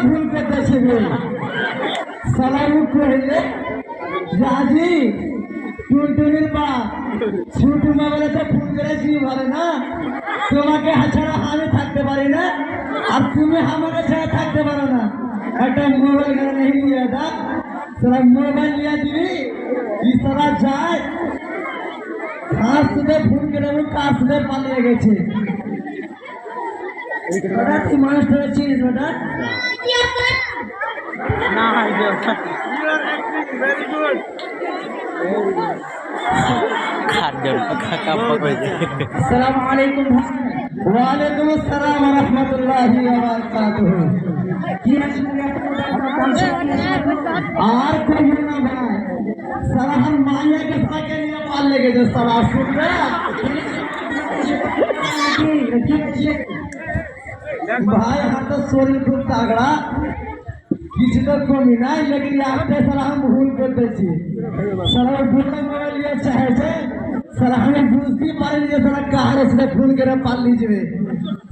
ভুল করতেছি রাজি টুনটুনির বাপ ছুটু মোবাইলে তো ফোন করেছি বলে না তোমাকে ছাড়া আমি থাকতে পারি না আর তুমি আমাকে ছাড়া থাকতে পারো না একটা মোবাইল नहीं लिया था सारा मोबाइल लिया दिवी कि सारा যায় কার সাথে ফোন করে কার সাথে পালিয়ে গেছে ওটা কি মানুষটা চিনিস ওটা না you are acting very good अस्सलाम वालेकुम वालेकुम अस्सलाम व रहमतुल्लाहि व बरकातहू और कोई ना भाई साला हम माया के साथ लिए पाल लेके जो साला सुन रहा भाई हम तो सोनी खूब तगड़ा किसी तो कमी नहीं लेकिन आपके साला हम भूल करते छी साला भूल मोबाइल लिया चाहे से साला हमें बुझती पारे लिए साला कहां से फोन करे पाल लीजिए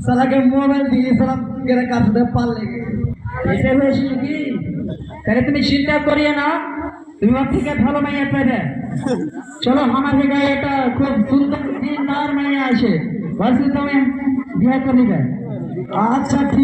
साला के मोबाइल दिए साला करे का से पाल लेंगे ऐसे হয়েছিল কি তাহলে তুমি চিন্তা করিয়ে না তুমি ওর থেকে ভালো মাইয়া পেলে চলো আমার জায়গায় এটা খুব সুন্দর দিনদার মাইয়া আছে বলছি তুমি বিয়ে করবে আচ্ছা ঠিক